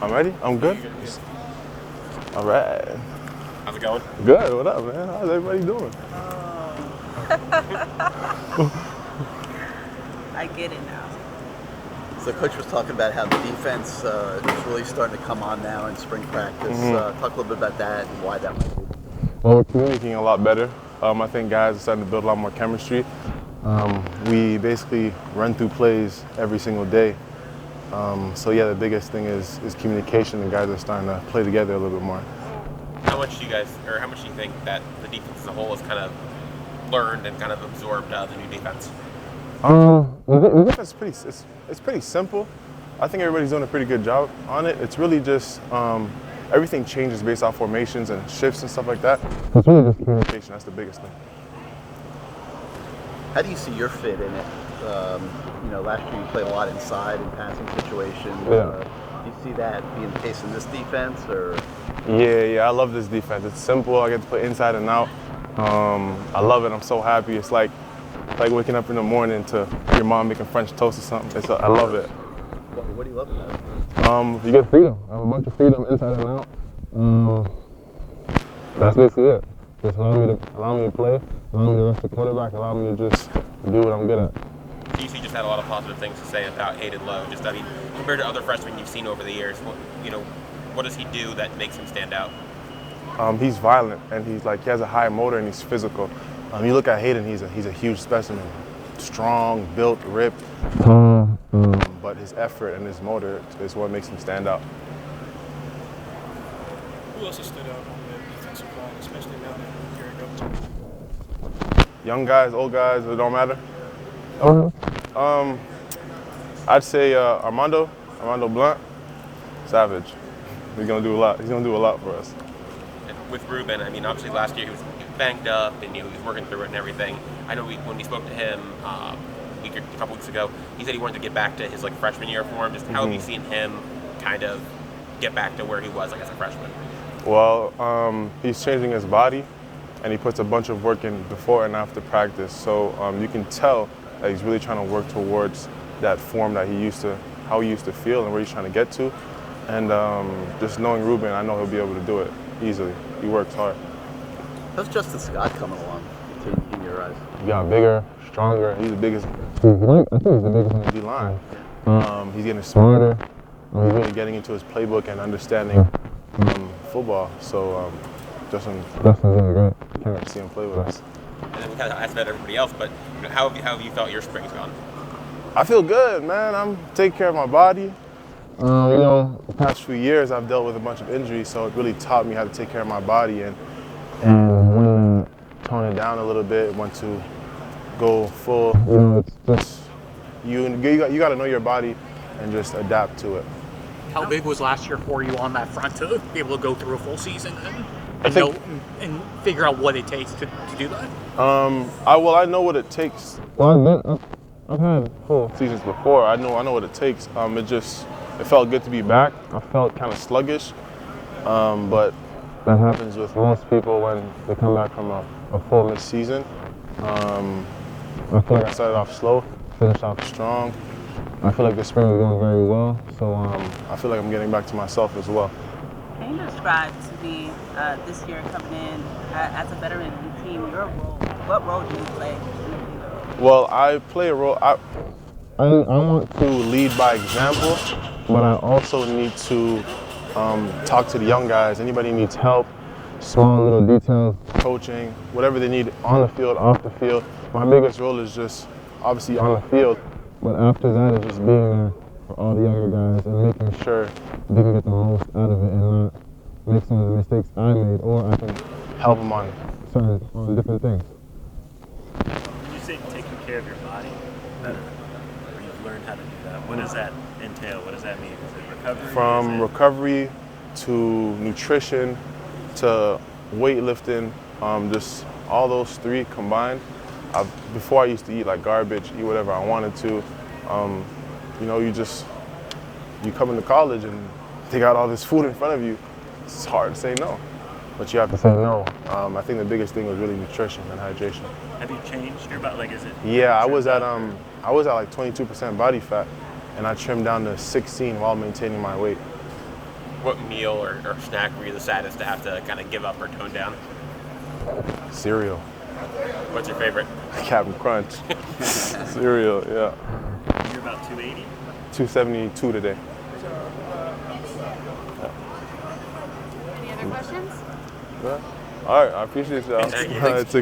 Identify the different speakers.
Speaker 1: I'm ready. I'm good. All right.
Speaker 2: How's it going?
Speaker 1: Good. What up, man? How's everybody doing?
Speaker 3: I get it now.
Speaker 4: So Coach was talking about how the defense is really starting to come on now in spring practice. Talk a little bit about that and why that might be.
Speaker 1: Well, we're communicating a lot better. I think guys are starting to build a lot more chemistry. We basically run through plays every single day. So yeah, the biggest thing is communication, and guys are starting to play together a little bit more.
Speaker 2: How much do you think that the defense as a whole has kind of learned and kind of absorbed the new defense?
Speaker 1: The defense it's pretty simple. I think everybody's doing a pretty good job on it. It's really just everything changes based off formations and shifts and stuff like that. It's really just communication. That's the biggest thing.
Speaker 4: How do you see your fit in it? Last year you played a lot inside in passing situations.
Speaker 1: Yeah.
Speaker 4: Do you see that being the case in this defense, or?
Speaker 1: Yeah, I love this defense. It's simple. I get to play inside and out. I love it. I'm so happy. It's like waking up in the morning to your mom making French toast or something. I love it.
Speaker 4: What do you love about it?
Speaker 1: You get freedom. I have a bunch of freedom inside and out. That's basically it. Just allow me to play, allow me to rush the quarterback, allow me to just do what I'm good at.
Speaker 2: DC just had a lot of positive things to say about Hayden Lowe. Compared to other freshmen you've seen over the years, what does he do that makes him stand out?
Speaker 1: He's violent, and he has a high motor, and he's physical. You look at Hayden, he's a huge specimen, strong, built, ripped. But his effort and his motor is what makes him stand out.
Speaker 5: Who else has stood out on the defensive line, especially now that you're here?
Speaker 1: Young guys, old guys, it don't matter. I'd say Armando Blunt, savage. He's gonna do a lot. He's gonna do a lot for us.
Speaker 2: And with Ruben, obviously last year he was banged up and he was working through it and everything. I know when we spoke to him a couple weeks ago, he said he wanted to get back to his freshman year form. Just how have you seen him kind of get back to where he was as a freshman?
Speaker 1: Well, he's changing his body, and he puts a bunch of work in before and after practice. So you can tell that he's really trying to work towards that form that how he used to feel and where he's trying to get to. And just knowing Ruben, I know he'll be able to do it easily. He works hard.
Speaker 4: How's Justin Scott coming along in your eyes?
Speaker 1: He got bigger, stronger. He's the biggest. I think he's the biggest on the D-line. He's getting smarter. He's really getting into his playbook and understanding football. So Justin's really great. Can't wait to see him play with us.
Speaker 2: And then we kind of asked about everybody else, but how have you felt your spring's gone?
Speaker 1: I feel good, man. I'm taking care of my body. The past few years I've dealt with a bunch of injuries, so it really taught me how to take care of my body and when to tone it down a little bit, when to go full. It's just you got to know your body and just adapt to it.
Speaker 5: How big was last year for you on that front to be able to go through a full season and figure out what it takes to do that?
Speaker 1: I know what it takes. Well, I've had full seasons before. I know what it takes. It felt good to be back. I felt kind of sluggish, but that happens with most people when they come back from a full missed season. I feel like I started off slow, finished off strong. I feel like the spring was going very well, so I feel like I'm getting back to myself as well.
Speaker 3: Can you describe to me this year coming in as a veteran in the team, your role? What role do you play in the team?
Speaker 1: Well, I play a role. I want to lead by example, but I also need to talk to the young guys. Anybody needs help, small little details, coaching, whatever they need on the field, off the field. My biggest role is just obviously on the field, but after that is just being there for all the younger guys and making sure they can get the most out of it and not make some of the mistakes I made, or I can help them on different things.
Speaker 6: You say taking care of your body better, or you've learned how to do that. What does that entail? What does that mean? Is it recovery?
Speaker 1: From recovery to nutrition to weightlifting, just all those three combined. Before I used to eat like garbage, eat whatever I wanted to. You come into college and they got all this food in front of you. It's hard to say no, but you have to say no. I think the biggest thing was really nutrition and hydration.
Speaker 6: Have you changed your body? Is it?
Speaker 1: Yeah, I was at like 22% body fat, and I trimmed down to 16 while maintaining my weight.
Speaker 2: what meal or snack were you the saddest to have to kind of give up or tone down?
Speaker 1: Cereal.
Speaker 2: What's your favorite?
Speaker 1: Captain Crunch. Cereal, yeah.
Speaker 6: You're about 280.
Speaker 1: 272 today.
Speaker 7: Any other questions?
Speaker 1: All right, I appreciate y'all.
Speaker 2: Thank you.
Speaker 1: All right, take